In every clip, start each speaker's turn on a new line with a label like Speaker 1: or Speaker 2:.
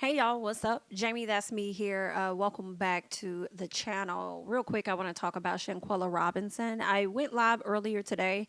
Speaker 1: Hey y'all, what's up? Jamie, that's me here. Welcome back to the channel. Real quick, I want to talk about Shanquella Robinson. I went live earlier today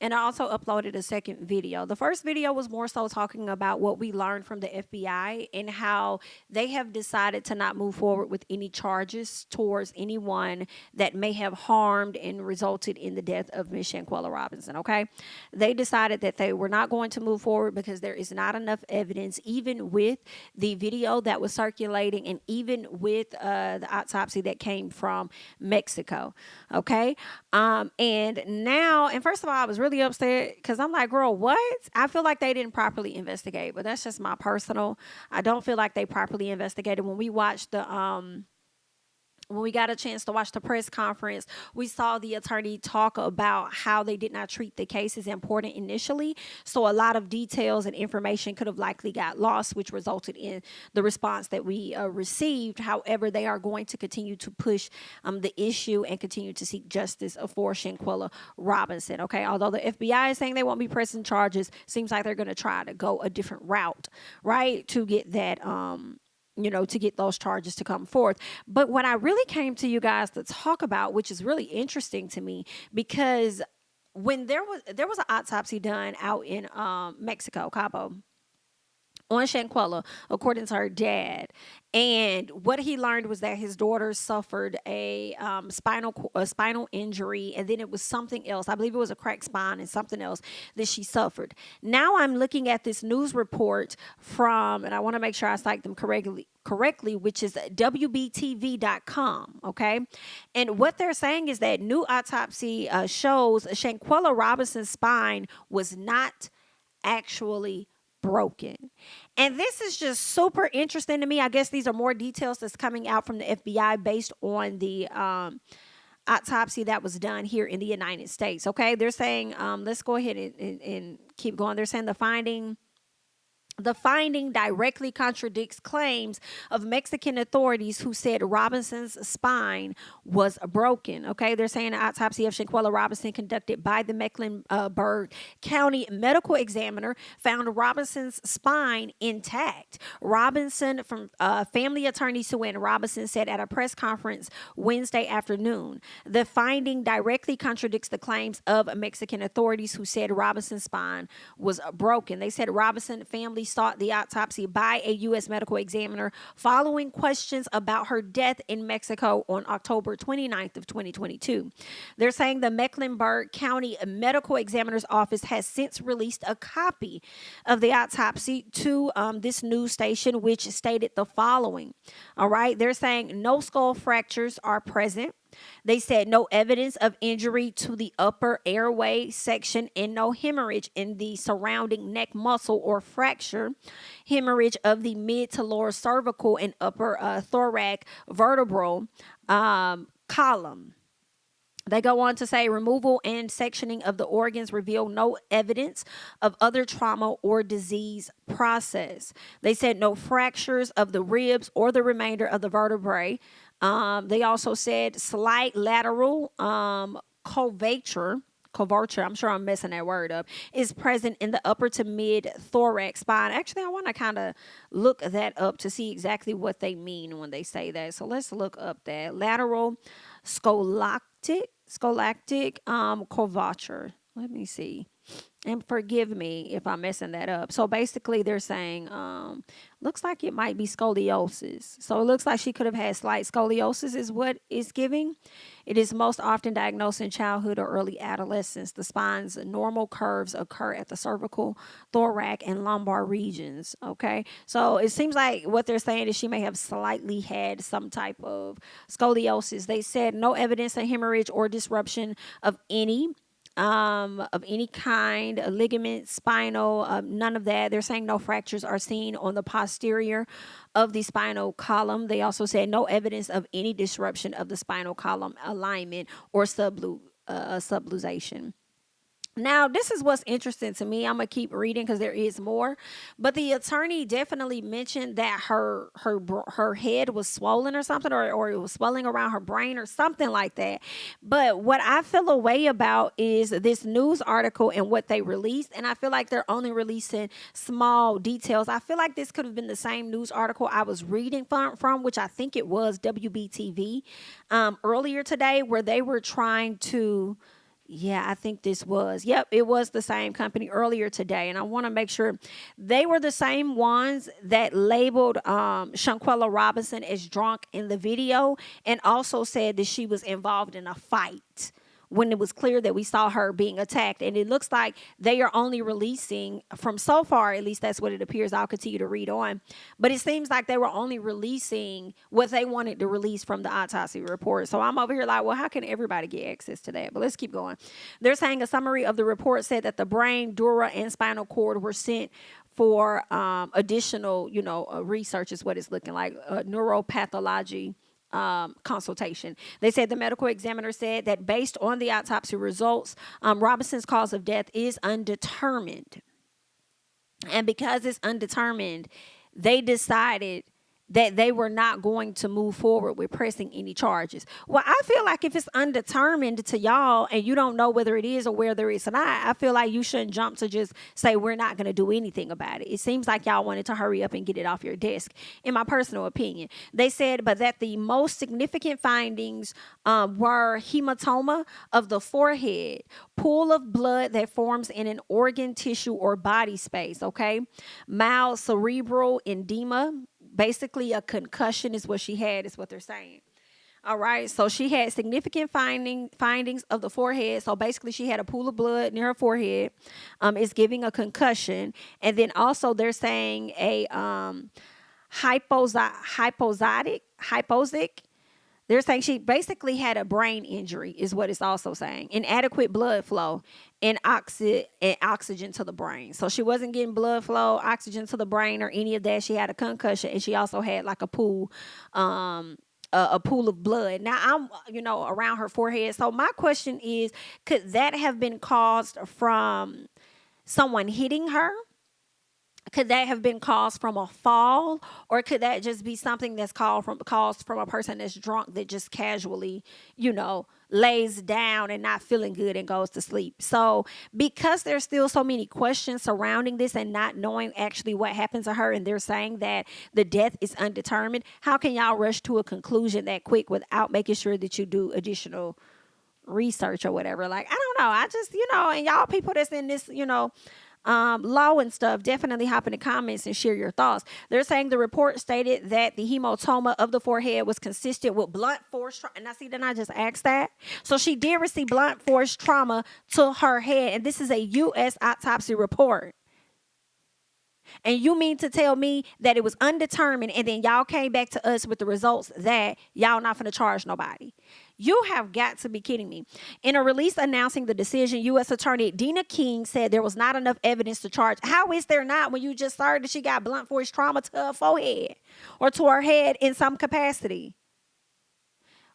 Speaker 1: and I also uploaded a second video. The first video was more so talking about what we learned from the FBI and how they have decided to not move forward with any charges towards anyone that may have harmed and resulted in the death of Miss Shanquella Robinson, okay? They decided that they were not going to move forward because there is not enough evidence, even with the video that was circulating and even with the autopsy that came from Mexico. Okay. And first of all, I was really upset because I'm like, girl, what? I feel like they didn't properly investigate, but that's just my personal. I don't feel like they properly investigated. When we got a chance to watch the press conference, we saw the attorney talk about how they did not treat the case as important initially. So a lot of details and information could have likely got lost, which resulted in the response that we received. However, they are going to continue to push the issue and continue to seek justice for Shanquella Robinson. Okay, although the FBI is saying they won't be pressing charges, seems like they're going to try to go a different route, right, to get that to get those charges to come forth. But what I really came to you guys to talk about, which is really interesting to me, because when there was an autopsy done out in Mexico, Cabo, on Shanquella, according to her dad. And what he learned was that his daughter suffered a spinal injury, and then it was something else. I believe it was a cracked spine and something else that she suffered. Now I'm looking at this news report from, and I want to make sure I cite them correctly, which is WBTV.com. Okay. And what they're saying is that new autopsy shows Shanquella Robinson's spine was not actually broken. And this is just super interesting to me. I guess these are more details that's coming out from the FBI based on the autopsy that was done here in the United States. Okay. They're saying, let's go ahead and keep going. They're saying the finding directly contradicts claims of Mexican authorities who said Robinson's spine was broken. Okay, they're saying an autopsy of Shanquella Robinson conducted by the Mecklenburg County medical examiner found Robinson's spine intact. Robinson, from family attorney Suanne Robinson, said at a press conference Wednesday afternoon, the finding directly contradicts the claims of Mexican authorities who said Robinson's spine was broken. They said Robinson family sought the autopsy by a U.S. medical examiner following questions about her death in Mexico on October 29th of 2022. They're saying the Mecklenburg County Medical Examiner's Office has since released a copy of the autopsy to this news station, which stated the following. All right, they're saying no skull fractures are present. They said no evidence of injury to the upper airway section and no hemorrhage in the surrounding neck muscle or fracture. Hemorrhage of the mid to lower cervical and upper thoracic vertebral column. They go on to say removal and sectioning of the organs reveal no evidence of other trauma or disease process. They said no fractures of the ribs or the remainder of the vertebrae. They also said slight lateral curvature, I'm sure I'm messing that word up, is present in the upper to mid thorax spine. Actually, I want to kind of look that up to see exactly what they mean when they say that. So let's look up that lateral scholastic curvature. Let me see. And forgive me if I'm messing that up. So basically they're saying, looks like it might be scoliosis. So it looks like she could have had slight scoliosis is what it's giving. It is most often diagnosed in childhood or early adolescence. The spine's normal curves occur at the cervical, thoracic, and lumbar regions. Okay. So it seems like what they're saying is she may have slightly had some type of scoliosis. They said no evidence of hemorrhage or disruption of any kind, a ligament, spinal, none of that. They're saying no fractures are seen on the posterior of the spinal column. They also said no evidence of any disruption of the spinal column alignment or subluxation. Now, this is what's interesting to me. I'm gonna keep reading because there is more, but the attorney definitely mentioned that her head was swollen or something, or it was swelling around her brain or something like that. But what I feel a way about is this news article and what they released, and I feel like they're only releasing small details. I feel like this could have been the same news article I was reading from which I think it was WBTV earlier today, where they were trying to. Yeah, I think this was. Yep, it was the same company earlier today. And I want to make sure they were the same ones that labeled Shanquella Robinson as drunk in the video, and also said that she was involved in a fight when it was clear that we saw her being attacked. And it looks like they are only releasing, from so far, at least that's what it appears. I'll continue to read on. But it seems like they were only releasing what they wanted to release from the autopsy report. So I'm over here like, well, how can everybody get access to that? But let's keep going. They're saying a summary of the report said that the brain, dura, and spinal cord were sent for additional, research is what it's looking like, neuropathology consultation. They said the medical examiner said that based on the autopsy results, Robinson's cause of death is undetermined. And because it's undetermined, they decided that they were not going to move forward with pressing any charges. Well, I feel like if it's undetermined to y'all and you don't know whether it is or whether it's not, I feel like you shouldn't jump to just say we're not going to do anything about it. It seems like y'all wanted to hurry up and get it off your desk, in my personal opinion. They said, but that the most significant findings were hematoma of the forehead, pool of blood that forms in an organ, tissue, or body space, okay? Mild cerebral edema, basically a concussion is what she had, is what they're saying. All right, so she had significant findings of the forehead. So basically, she had a pool of blood near her forehead. It's giving a concussion, and then also they're saying a hyposic. They're saying she basically had a brain injury, is what it's also saying. Inadequate blood flow and oxygen to the brain. So she wasn't getting blood flow, oxygen to the brain, or any of that. She had a concussion, and she also had like a pool of blood. Now I'm, around her forehead. So my question is, could that have been caused from someone hitting her? Could that have been caused from a fall, or could that just be something that's caused from a person that's drunk that just casually, lays down and not feeling good and goes to sleep? So because there's still so many questions surrounding this and not knowing actually what happened to her, and they're saying that the death is undetermined, how can y'all rush to a conclusion that quick without making sure that you do additional research or whatever? Like, I don't know. I just, and y'all people that's in this, law and stuff, definitely hop in the comments and share your thoughts. They're saying the report stated that the hematoma of the forehead was consistent with blunt force trauma. And I see, then I just asked that. So she did receive blunt force trauma to her head, and this is a U.S. autopsy report. And you mean to tell me that it was undetermined, and then y'all came back to us with the results that y'all not finna charge nobody? You have got to be kidding me. In a release announcing the decision, U.S. Attorney Dina King said there was not enough evidence to charge. How is there not when you just heard that she got blunt force trauma to her forehead or to her head in some capacity?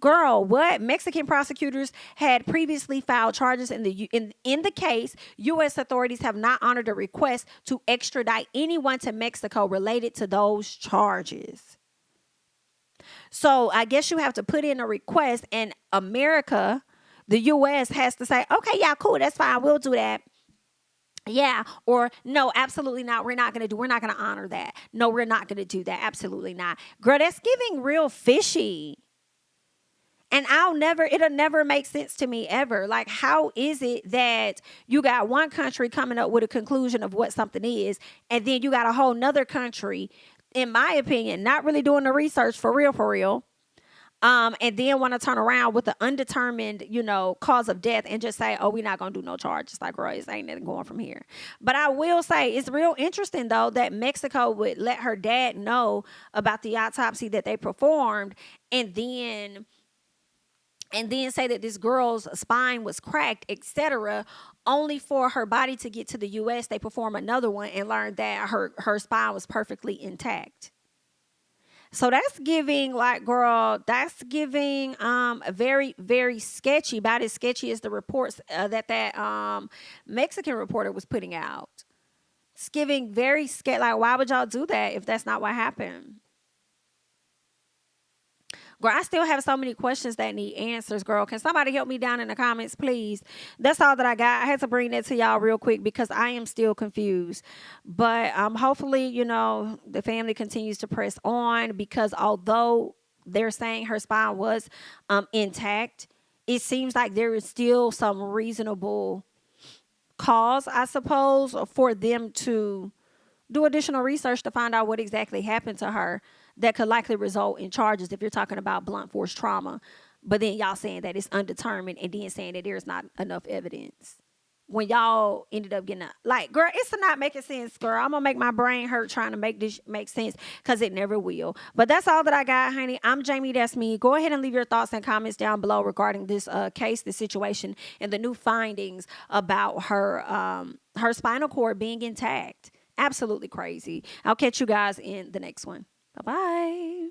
Speaker 1: Girl, what? Mexican prosecutors had previously filed charges in the case. U.S. authorities have not honored a request to extradite anyone to Mexico related to those charges. So I guess you have to put in a request, and America, the U.S., has to say, okay, yeah, cool, that's fine, we'll do that. Yeah, or no, absolutely not. We're not going to honor that. No, we're not going to do that. Absolutely not. Girl, that's giving real fishy. And it'll never make sense to me ever. Like, how is it that you got one country coming up with a conclusion of what something is, and then you got a whole nother country, in my opinion, not really doing the research for real, and then want to turn around with the undetermined, cause of death and just say, oh, we're not going to do no charges. Like, girl, it ain't nothing going from here. But I will say it's real interesting, though, that Mexico would let her dad know about the autopsy that they performed, and then say that this girl's spine was cracked, etc., only for her body to get to the U.S. They perform another one and learn that her spine was perfectly intact. So that's giving, like, girl, that's giving very, very sketchy. About as sketchy as the reports that Mexican reporter was putting out. It's giving very sketchy. Like, why would y'all do that if that's not what happened? Girl, I still have so many questions that need answers, girl. Can somebody help me down in the comments, please? That's all that I got. I had to bring that to y'all real quick because I am still confused. But hopefully, the family continues to press on, because although they're saying her spine was intact, it seems like there is still some reasonable cause, I suppose, for them to do additional research to find out what exactly happened to her that could likely result in charges if you're talking about blunt force trauma. But then y'all saying that it's undetermined, and then saying that there's not enough evidence. When y'all ended up getting like, girl, it's not making sense, girl. I'm gonna make my brain hurt trying to make this make sense, because it never will. But that's all that I got, honey. I'm Jamie, that's me. Go ahead and leave your thoughts and comments down below regarding this case, this situation, and the new findings about her spinal cord being intact. Absolutely crazy. I'll catch you guys in the next one. Bye bye.